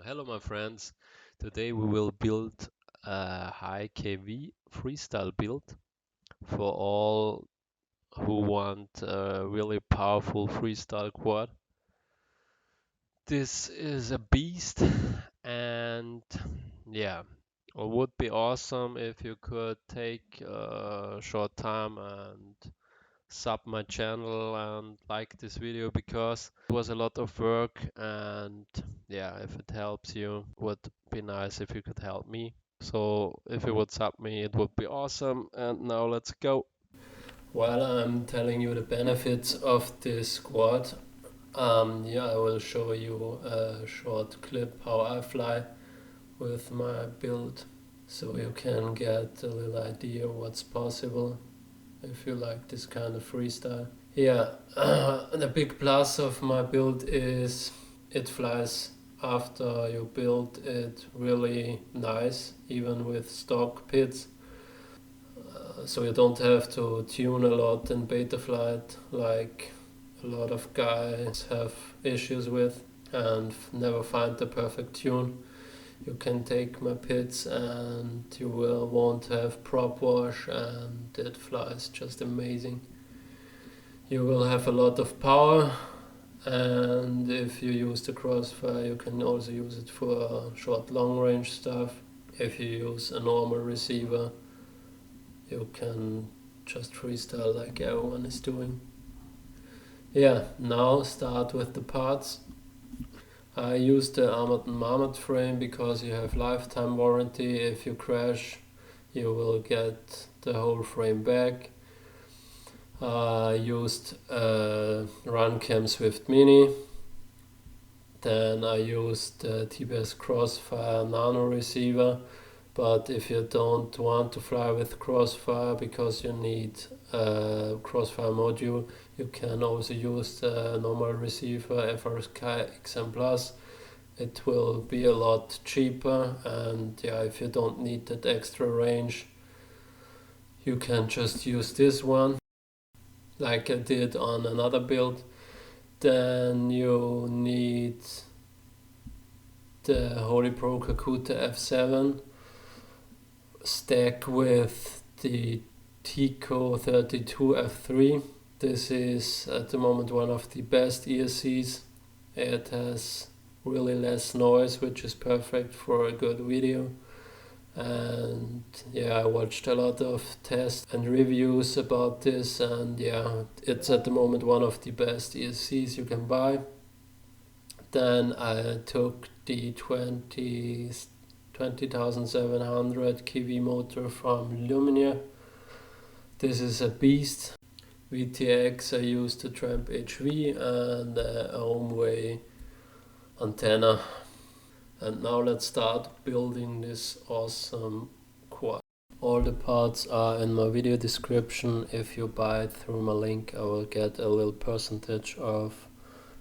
Hello my friends, today we will build a high KV freestyle build for all who want a really powerful freestyle quad. This is a beast and yeah, it would be awesome if you could take a short time and sub my channel and like this video because it was a lot of work, and yeah, if it helps you, would be nice if you could help me. So if you would sub me, it would be awesome. And now let's go. While I'm telling you the benefits of this quad, yeah, I will show you a short clip how I fly with my build, so you can get a little idea what's possible if you like this kind of freestyle. Yeah, the big plus of my build is it flies after you build it really nice, even with stock pits. So you don't have to tune a lot in beta flight like a lot of guys have issues with and never find the perfect tune. You can take my pits and you won't have prop wash, and it flies just amazing. You will have a lot of power, and if you use the crossfire you can also use it for short long range stuff. If you use a normal receiver you can just freestyle like everyone is doing. Yeah, now start with the parts. I use the Armattan Marmotte frame because you have lifetime warranty. If you crash you will get the whole frame back. I used a RunCam Swift Mini. Then I used the Tbs Crossfire Nano receiver. But if you don't want to fly with Crossfire because you need a Crossfire module, you can also use the normal receiver FRSK XM Plus. It will be a lot cheaper, and yeah, if you don't need that extra range, you can just use this one like I did on another build. Then you need the Holy Pro Kakuta F7 stack with the Tico 32 F3. This is at the moment one of the best ESCs. It has really less noise, which is perfect for a good video. And yeah, I watched a lot of tests and reviews about this, and yeah, it's at the moment one of the best ESCs you can buy. Then I took the 20,700 kV motor from Lumineer. This is a beast. VTX, I used the Tramp HV and a Homeway antenna. And now let's start building this awesome quad. All the parts are in my video description. If you buy it through my link, I will get a little percentage of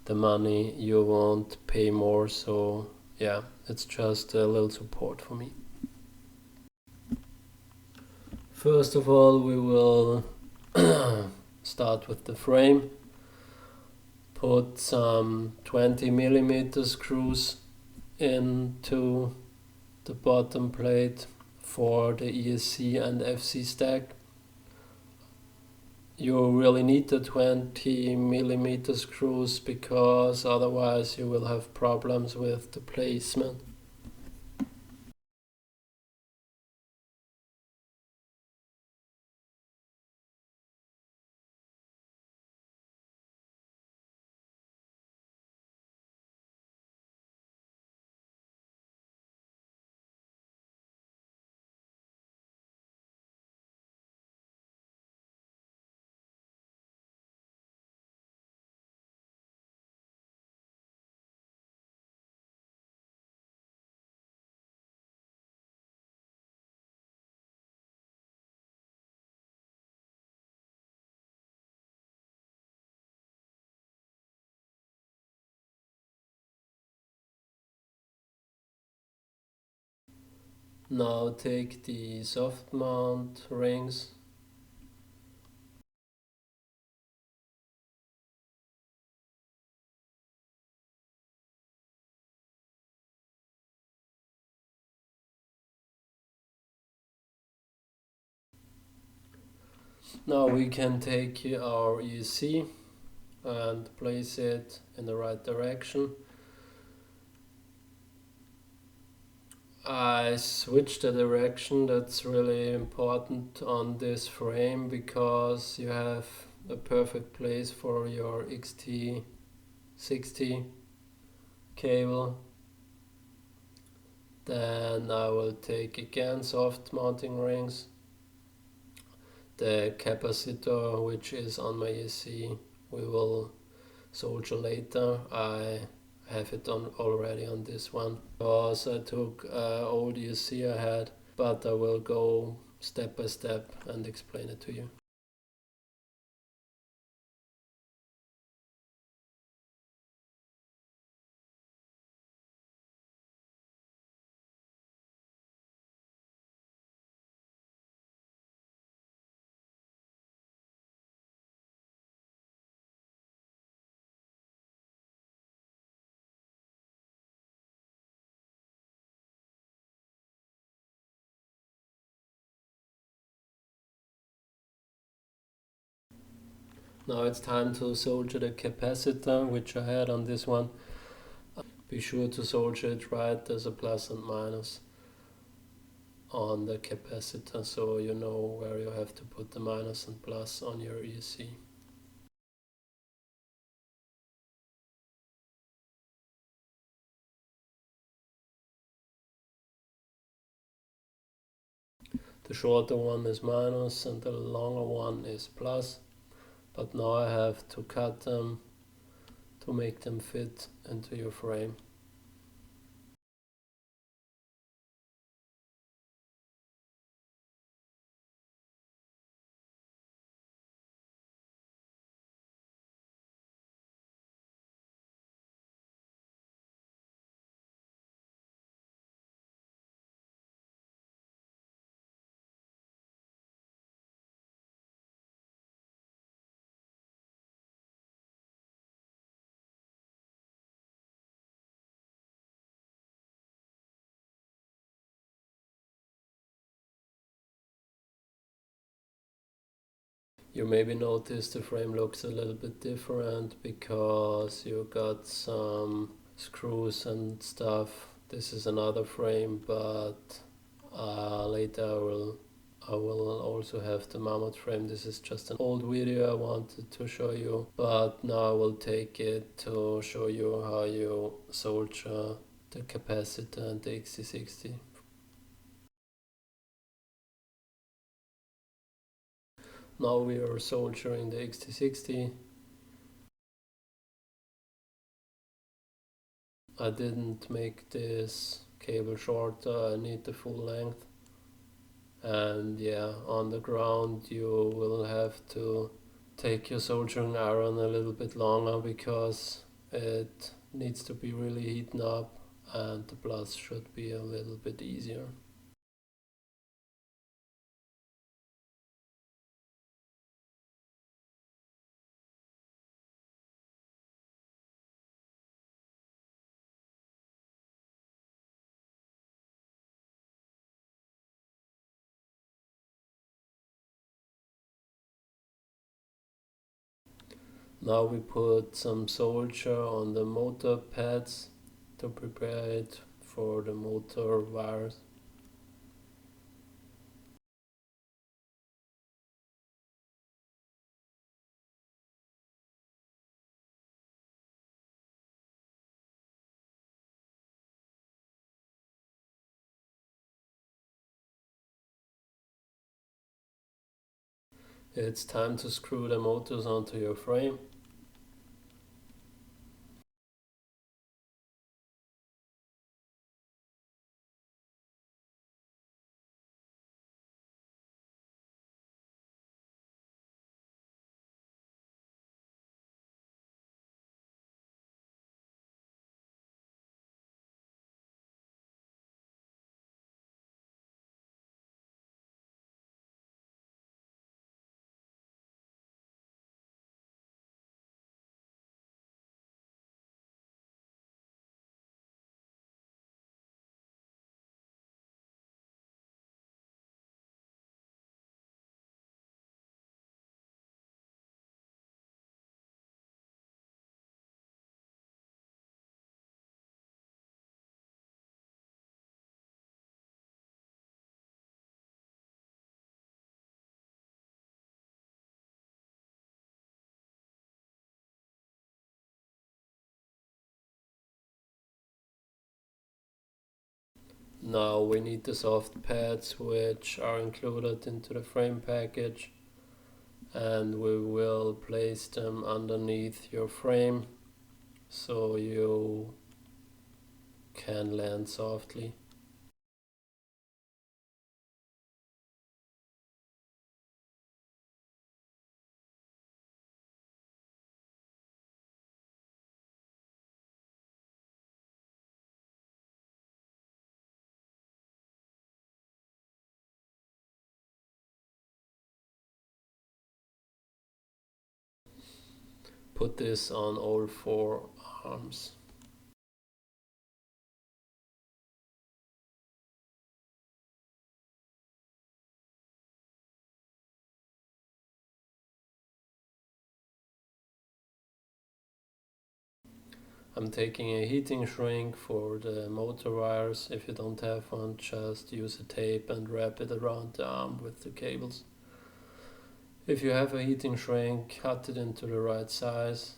the money. You won't pay more, so yeah, it's just a little support for me. First of all, we will start with the frame. Put some 20mm screws into the bottom plate for the ESC and FC stack. You really need the 20mm screws because otherwise you will have problems with the placement. Now take the soft mount rings Now we can take our ESC and place it in the right direction. I switched the direction. That's really important on this frame because you have a perfect place for your XT60 cable. Then I will take again soft mounting rings, the capacitor which is on my ESC we will soldier later. I have it on already on this one because I took old ESC I had, but I will go step by step and explain it to you. Now it's time to solder the capacitor which I had on this one. Be sure to solder it right. There's a plus and minus on the capacitor, so you know where you have to put the minus and plus on your ESC. The shorter one is minus and the longer one is plus, but now I have to cut them to make them fit into your frame. You maybe notice the frame looks a little bit different because you got some screws and stuff. This is another frame, but later I will also have the Marmotte frame. This is just an old video I wanted to show you, but now I will take it to show you how you solder the capacitor and the XT60. Now we are soldering the XT60. I didn't make this cable shorter, I need the full length. And yeah, on the ground you will have to take your soldering iron a little bit longer because it needs to be really heating up and the plus should be a little bit easier. Now we put some solder on the motor pads to prepare it for the motor wires. It's time to screw the motors onto your frame. Now we need the soft pads, which are included into the frame package, and we will place them underneath your frame so you can land softly. Put this on all 4 arms. I'm taking a heating shrink for the motor wires. If you don't have one, just use a tape and wrap it around the arm with the cables. If you have a heating shrink, cut it into the right size.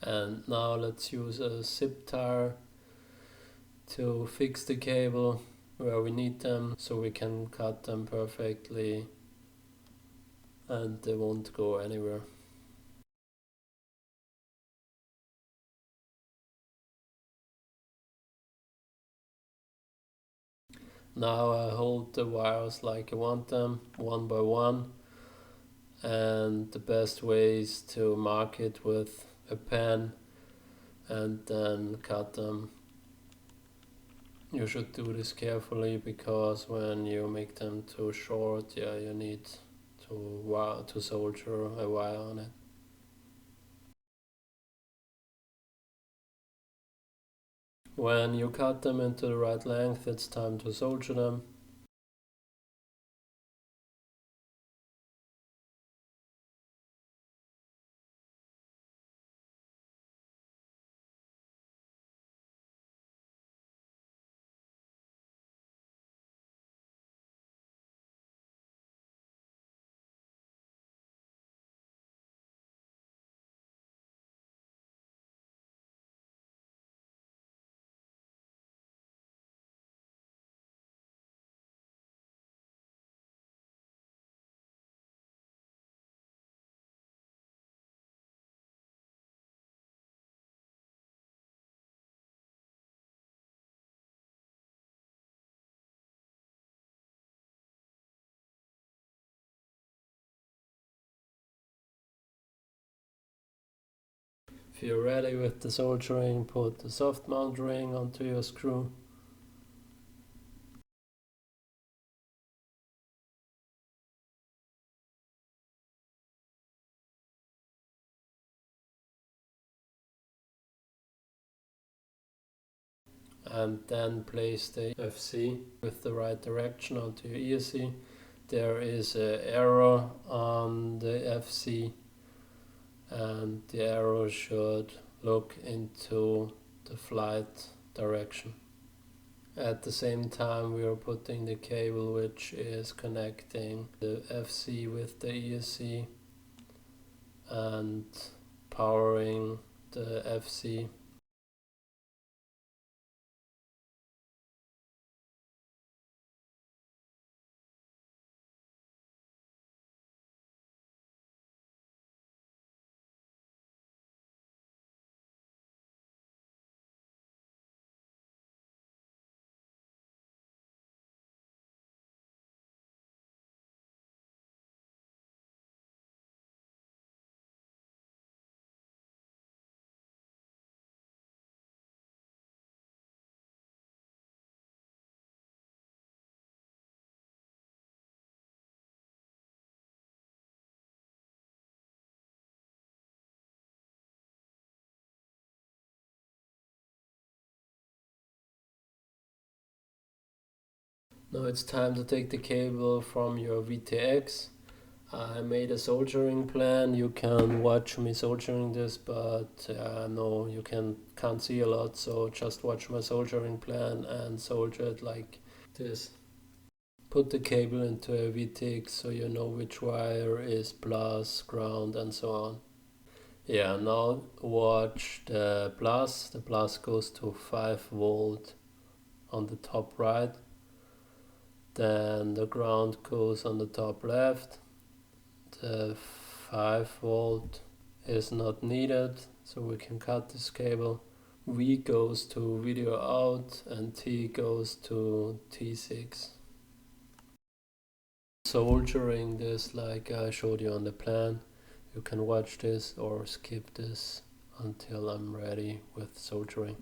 And now let's use a zip tie to fix the cable where we need them, so we can cut them perfectly and they won't go anywhere. Now I hold the wires like I want them, one by one, and the best way is to mark it with a pen and then cut them. You should do this carefully, because when you make them too short, you need to solder a wire on it. When you cut them into the right length, it's time to solder them. If you're ready with the soldering, put the soft mount ring onto your screw. And then place the FC with the right direction onto your ESC. There is an arrow on the FC, and the arrow should look into the flight direction. At the same time, we are putting the cable which is connecting the FC with the ESC and powering the FC. Now it's time to take the cable from your VTX. I made a soldering plan. You can watch me soldering this, but no, you can't see a lot, so just watch my soldering plan and solder it like this. Put the cable into a VTX so you know which wire is plus, ground, and so on. Yeah, now watch the plus. The plus goes to 5 volt on the top right. Then the ground goes on the top left. The 5 volt is not needed, so we can cut this cable. V goes to video out and T goes to T6. Soldering this like I showed you on the plan. You can watch this or skip this until I'm ready with soldering.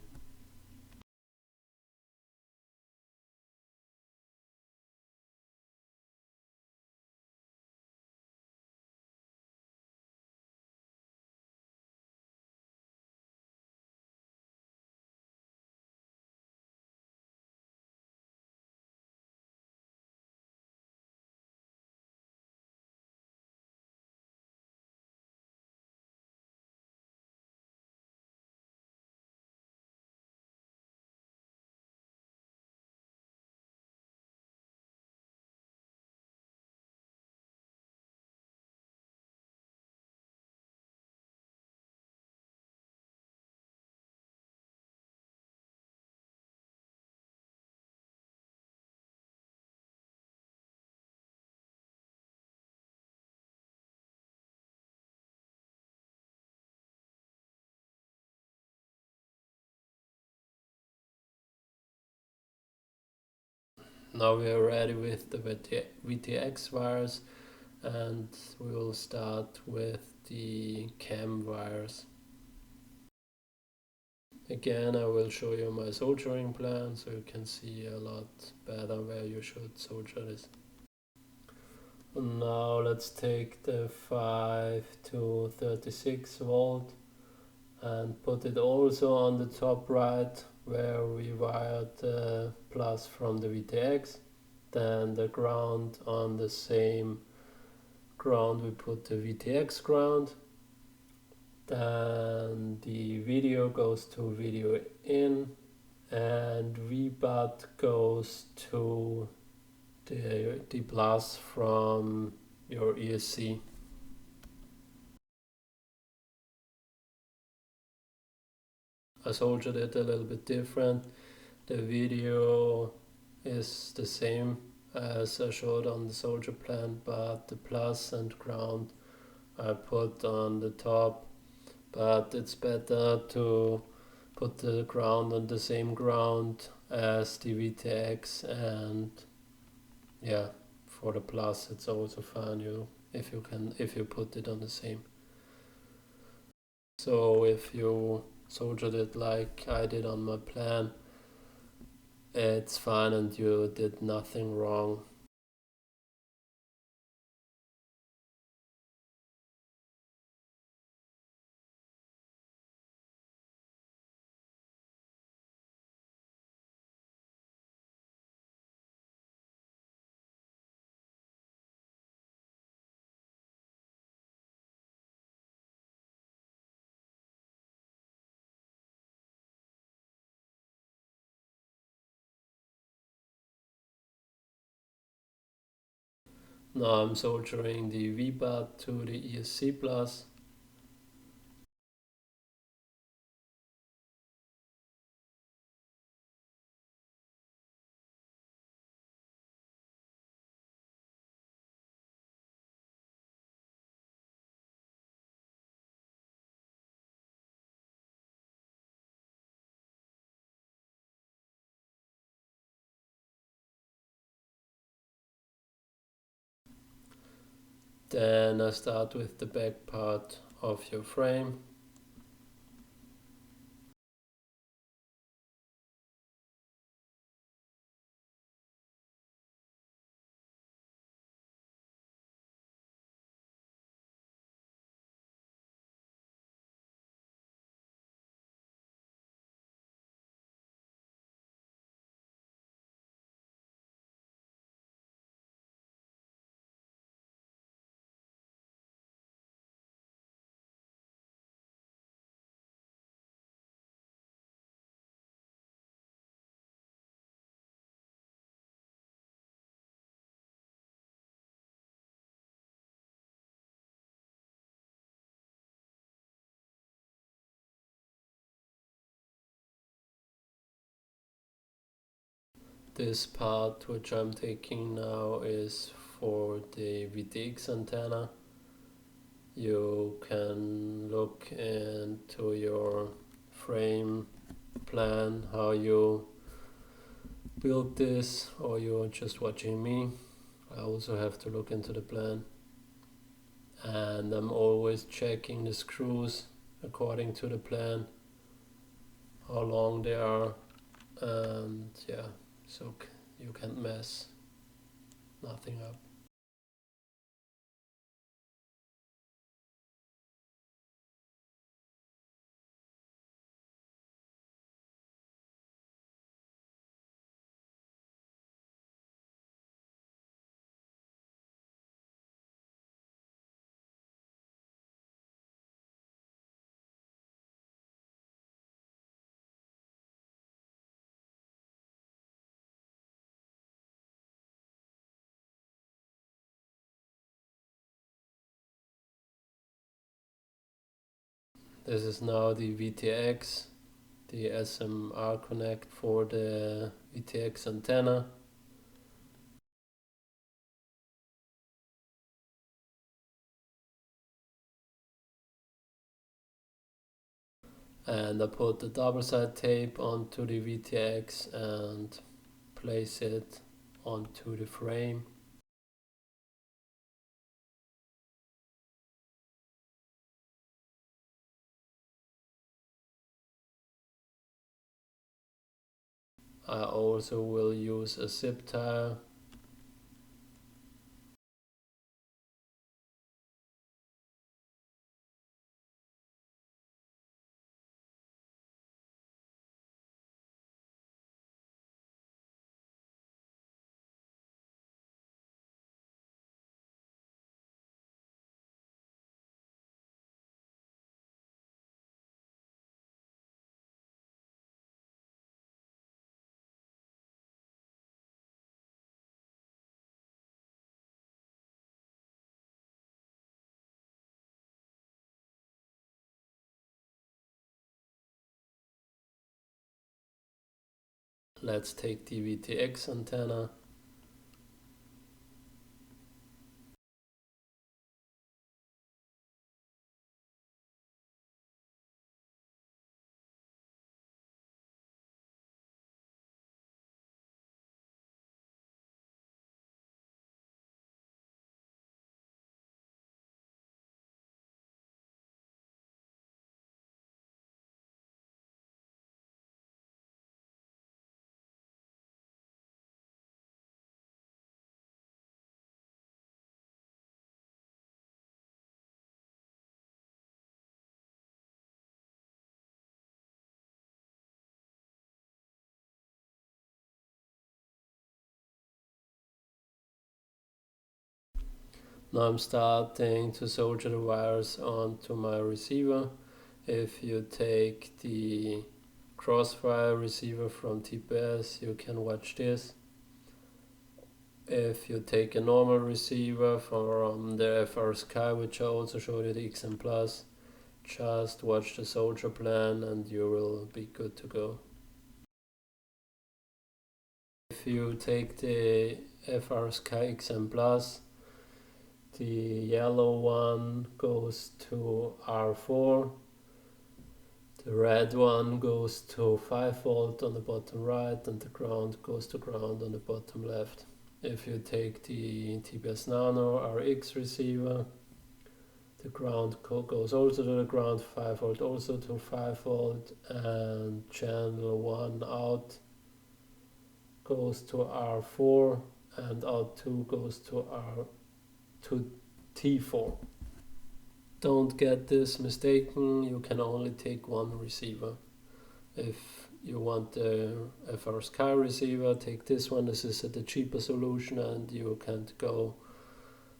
Now we are ready with the VTX wires, and we will start with the cam wires. Again, I will show you my soldering plan so you can see a lot better where you should solder this. And now let's take the 5 to 36 volt and put it also on the top right where we wired the plus from the VTX. Then the ground on the same ground we put the VTX ground. Then the video goes to video in and VBUT goes to the plus from your ESC. I soldered it a little bit different. The video is the same as I showed on the solder plan, but the plus and ground I put on the top. But it's better to put the ground on the same ground as the VTX, and yeah, for the plus it's also fine if you put it on the same. So if you soldered it like I did on my plan, it's fine and you did nothing wrong. Now I'm soldering the VBUT to the ESC plus. Then I start with the back part of your frame. This part which I'm taking now is for the VTX antenna. You can look into your frame plan how you build this, or you're just watching me. I also have to look into the plan, and I'm always checking the screws according to the plan, how long they are, and yeah, so you can't mess nothing up. This is now the VTX, the SMR connect for the VTX antenna. And I put the double side tape onto the VTX and place it onto the frame. I also will use a zip tie. Let's take the VTX antenna. Now I'm starting to solder the wires onto my receiver. If you take the Crossfire receiver from Tbs, you can watch this. If you take a normal receiver from the FR Sky, which I also showed you, the XM Plus, just watch the soldier plan and you will be good to go. If you take the FR Sky XM Plus, the yellow one goes to R4, the red one goes to 5 volt on the bottom right, and the ground goes to ground on the bottom left. If you take the Tbs Nano RX receiver, the ground goes also to the ground, 5 volt also to 5 volt, and channel 1 out goes to R4, and out 2 goes to T4. Don't get this mistaken, you can only take one receiver. If you want the FR Sky receiver, take this one. This is the cheaper solution and you can't go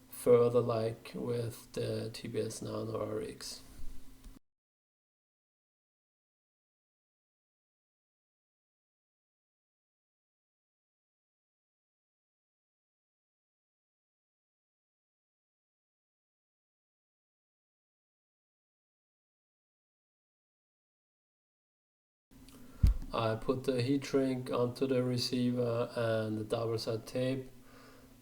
further like with the Tbs Nano RX. I put the heat shrink onto the receiver and the double side tape,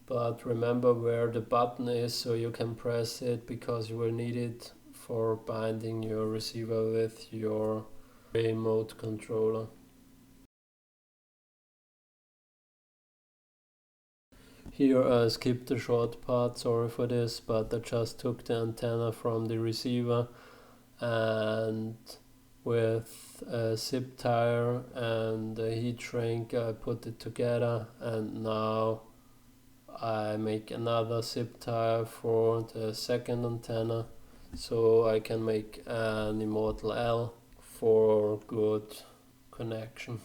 but remember where the button is so you can press it, because you will need it for binding your receiver with your remote controller. Here I skipped the short part, sorry for this, but I just took the antenna from the receiver and with a zip tie and a heat shrink I put it together, and now I make another zip tie for the second antenna so I can make an Immortal L for good connection.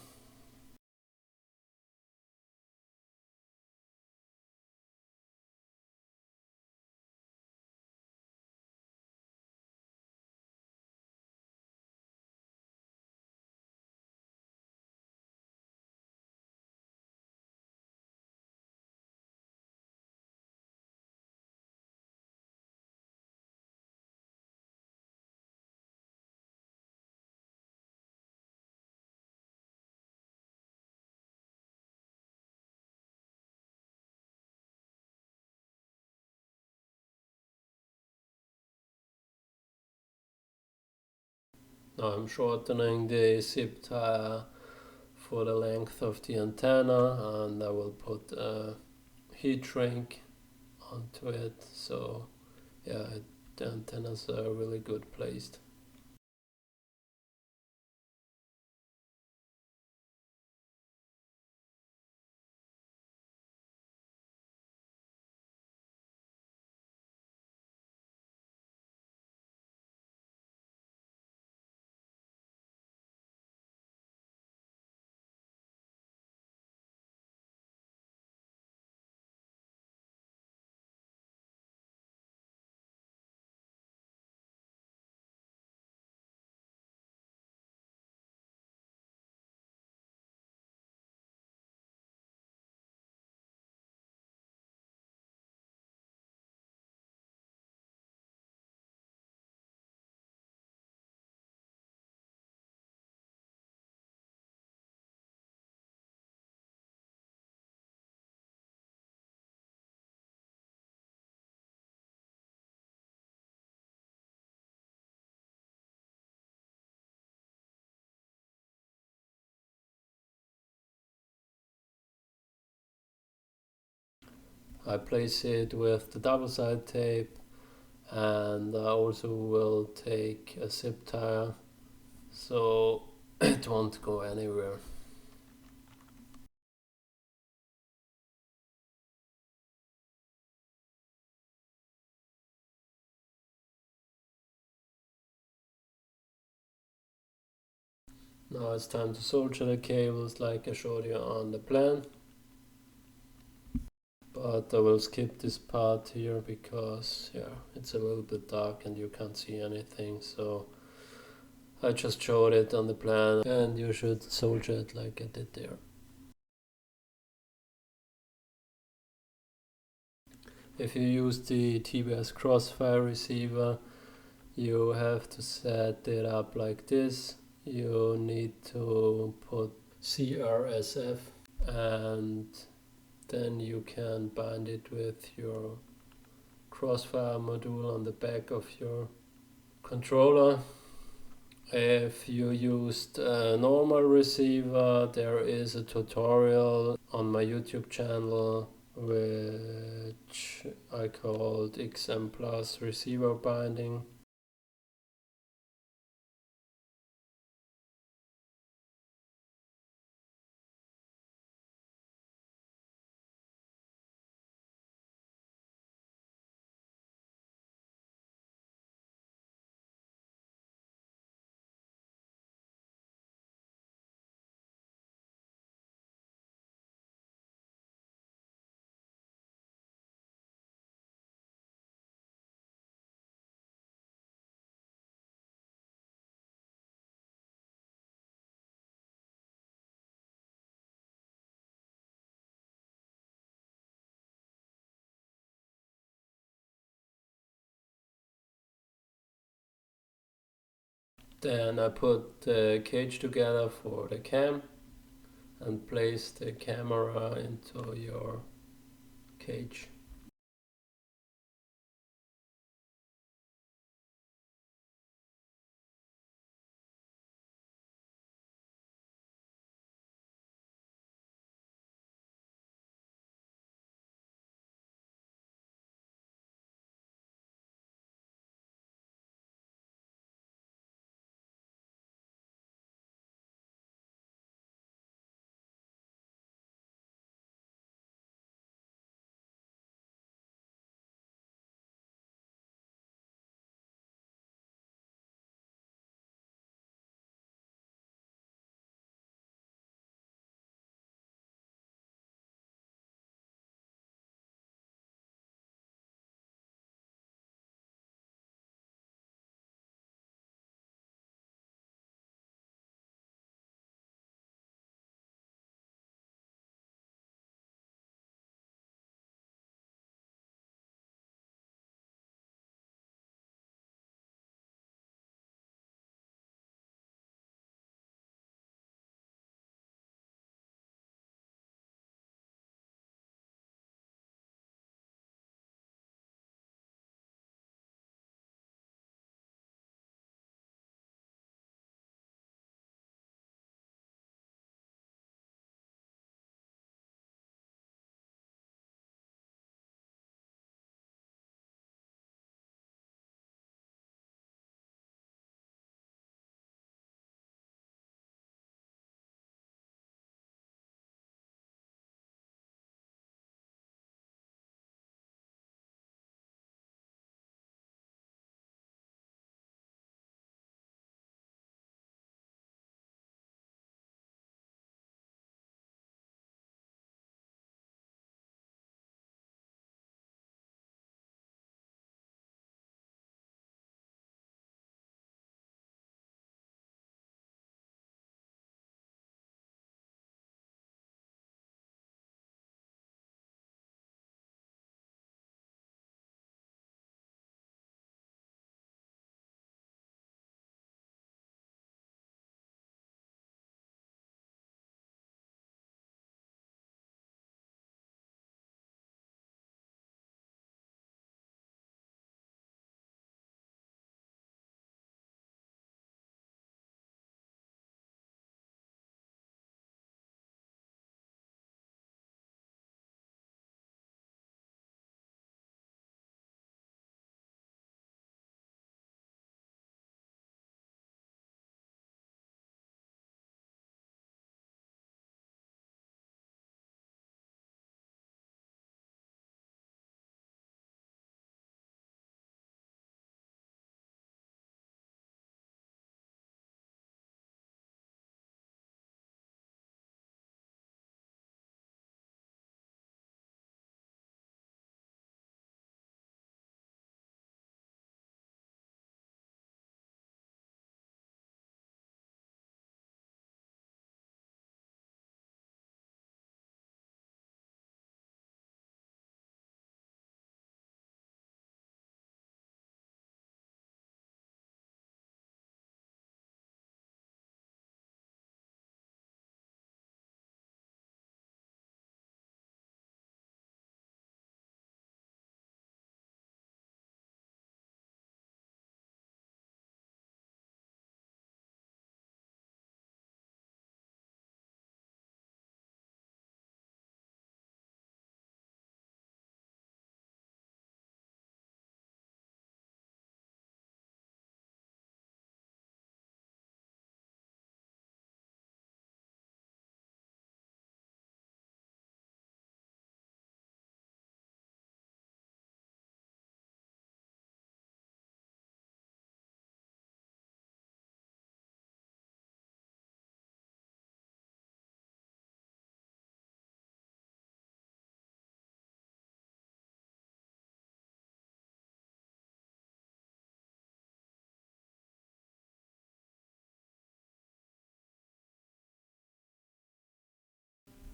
Now I'm shortening the zip tie for the length of the antenna, and I will put a heat shrink onto it, so yeah, the antennas are really good placed. I place it with the double side tape, and I also will take a zip tie so it won't go anywhere. Now it's time to solder the cables like I showed you on the plan. But I will skip this part here because yeah, it's a little bit dark and you can't see anything, so I just showed it on the plan and you should solder it like I did there. If you use the Tbs Crossfire receiver, you have to set it up like this. You need to put CRSF, and then you can bind it with your Crossfire module on the back of your controller. If you used a normal receiver, there is a tutorial on my YouTube channel which I called XM Plus receiver binding. Then I put the cage together for the cam and place the camera into your cage.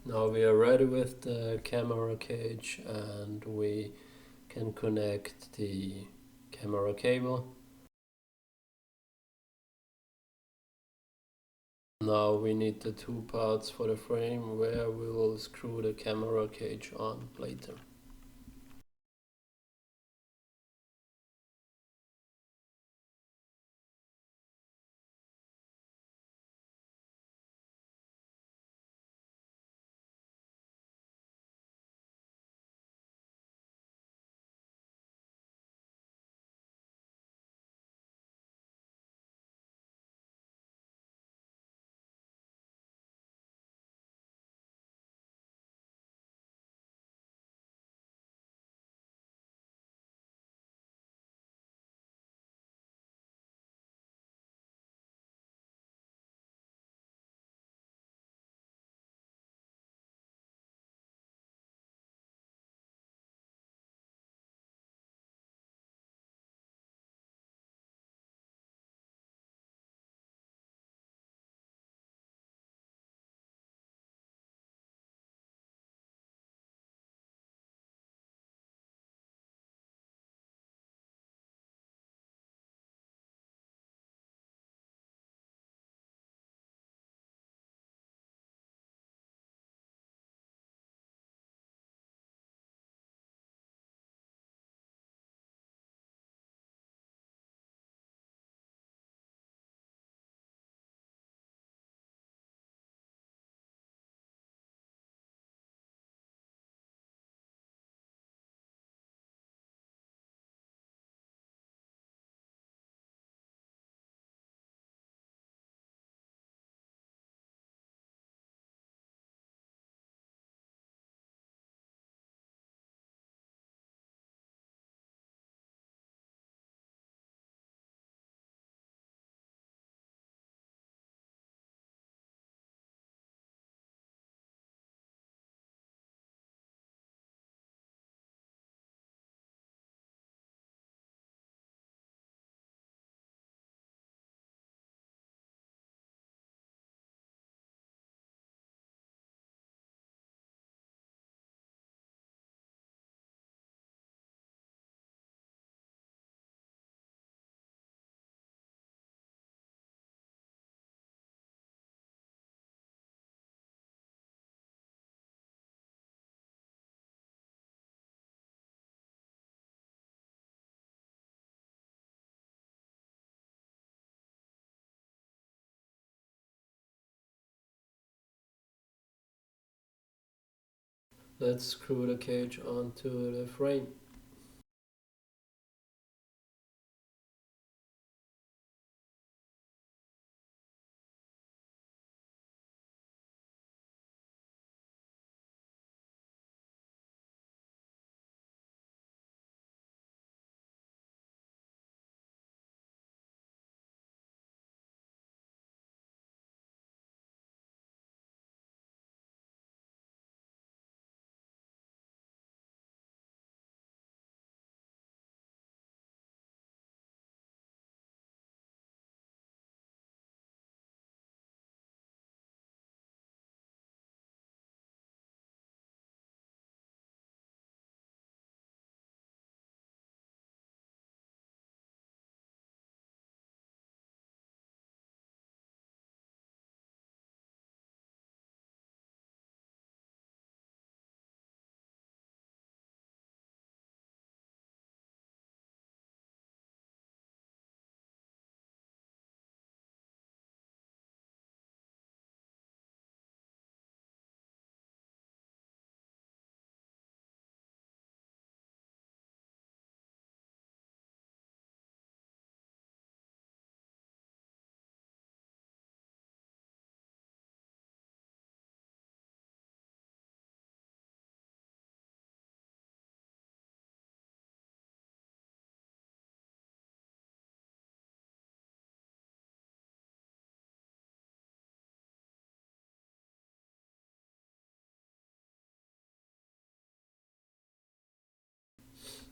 Now we are ready with the camera cage and we can connect the camera cable. Now we need the two parts for the frame where we will screw the camera cage on later. Let's screw the cage onto the frame.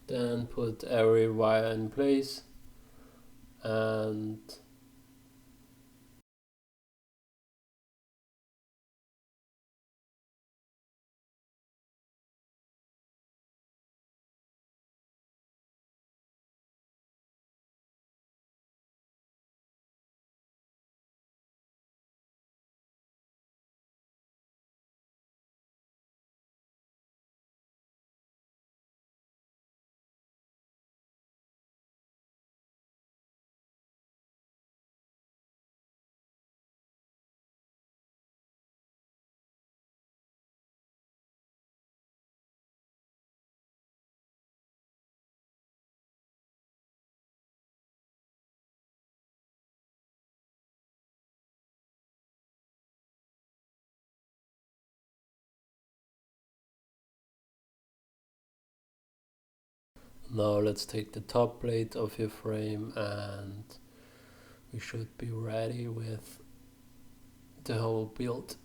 Then put every wire in place and Now let's take the top plate of your frame and we should be ready with the whole build.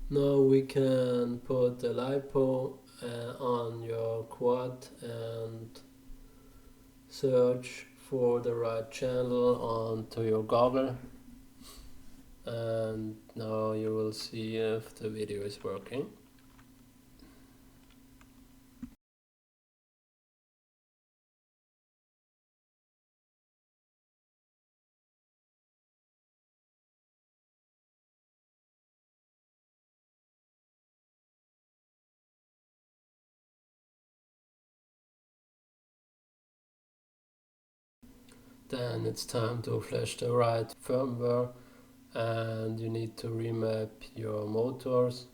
Now we can put the LiPo on your quad and search for the right channel onto your goggle, and now you will see if the video is working. Then it's time to flash the right firmware, and you need to remap your motors.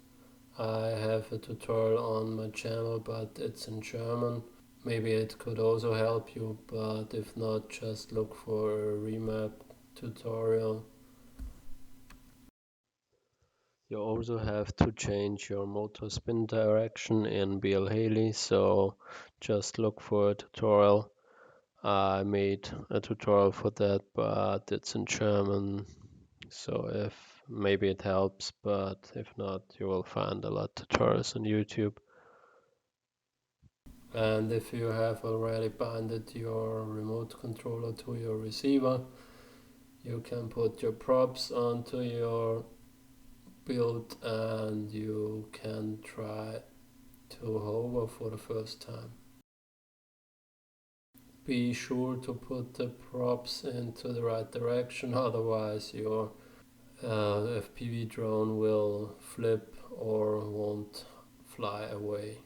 I have a tutorial on my channel, but it's in German. Maybe it could also help you, but if not, just look for a remap tutorial. You also have to change your motor spin direction in BL Haley, so just look for a tutorial. I made a tutorial for that, but it's in German, so if maybe it helps, but if not, you will find a lot of tutorials on YouTube. And if you have already binded your remote controller to your receiver, you can put your props onto your build and you can try to hover for the first time. Be sure to put the props into the right direction, otherwise your FPV drone will flip or won't fly away.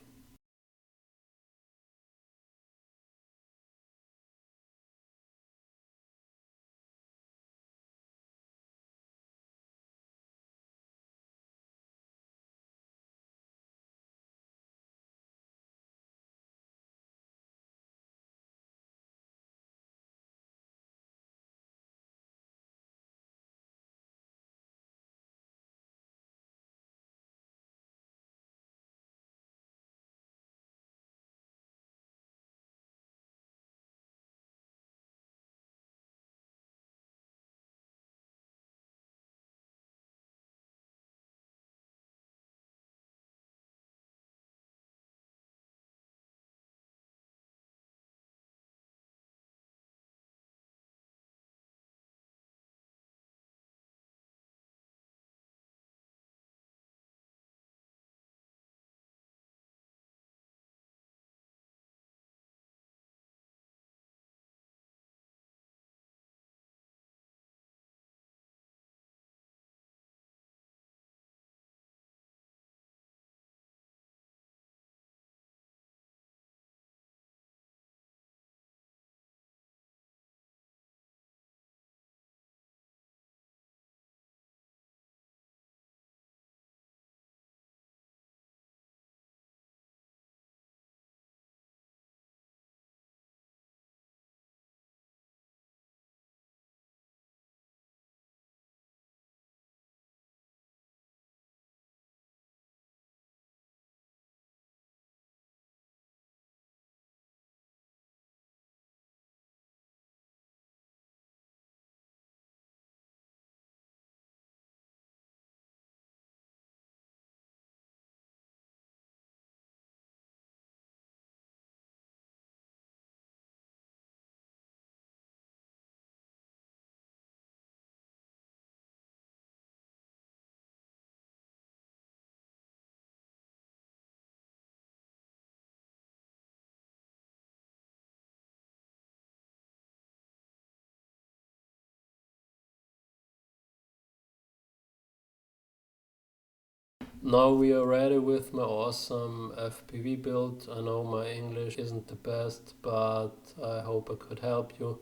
Now we are ready with my awesome FPV build. I know my English isn't the best, but I hope I could help you.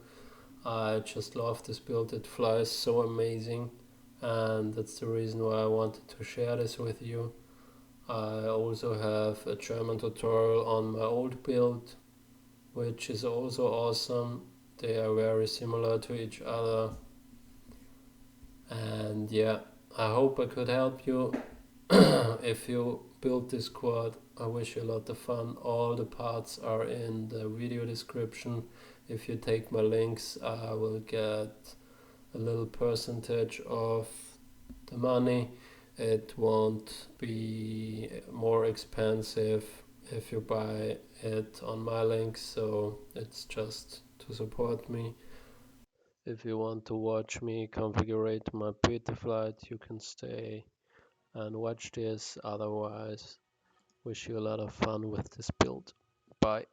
I just love this build, it flies so amazing, and that's the reason why I wanted to share this with you. I also have a German tutorial on my old build, which is also awesome. They are very similar to each other, and yeah, I hope I could help you. If you build this quad, I wish you a lot of fun. All the parts are in the video description. If you take my links, I will get a little percentage of the money. It won't be more expensive if you buy it on my link, so it's just to support me. If you want to watch me configure my beta flight, you can stay and watch this. Otherwise, wish you a lot of fun with this build. Bye.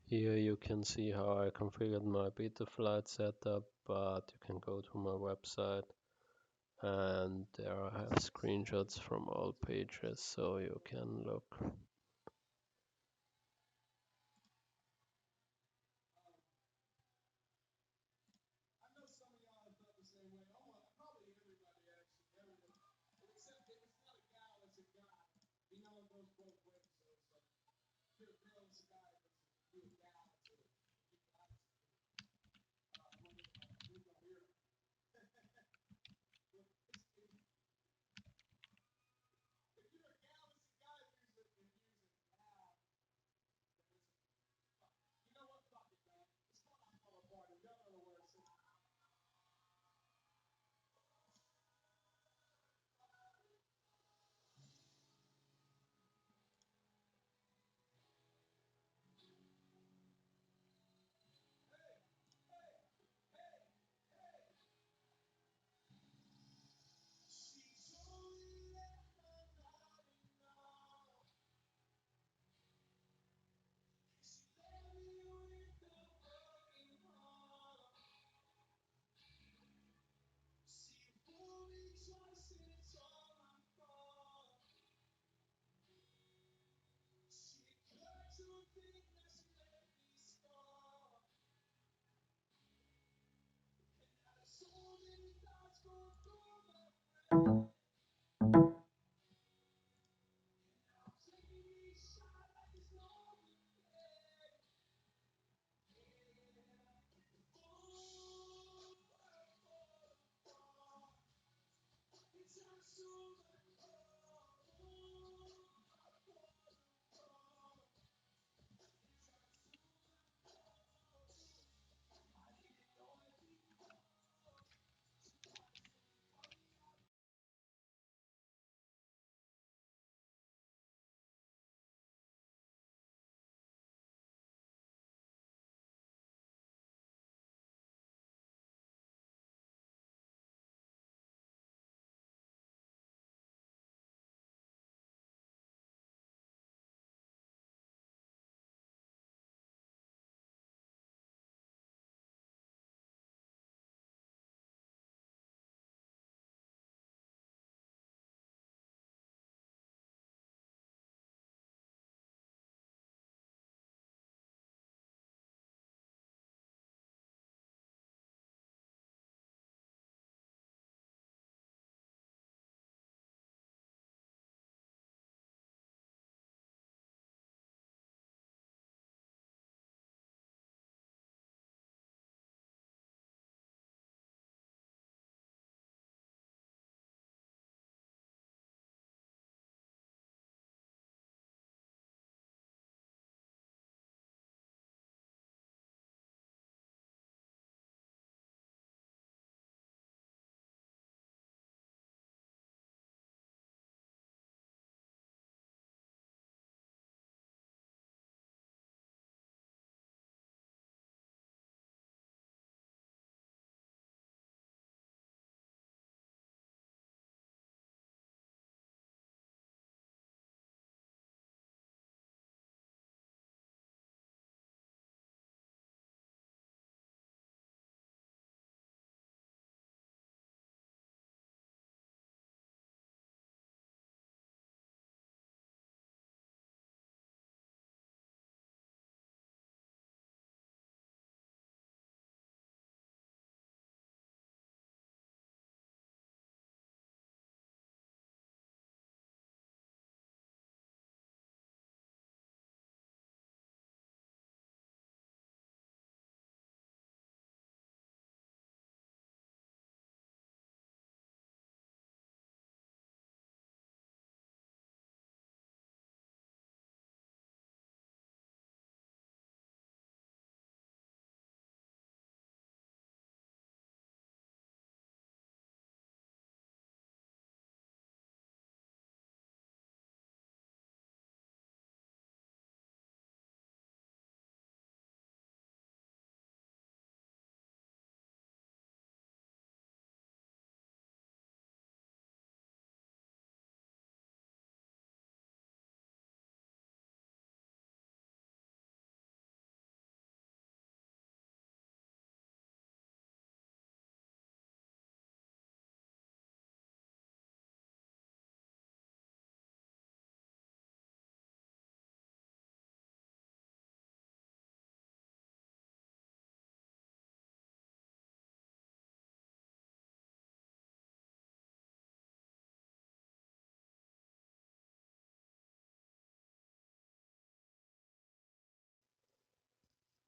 Here you can see how I configured my beta flight setup, but you can go to my website and there I have screenshots from all pages so you can look.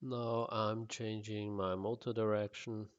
Now I'm changing my motor direction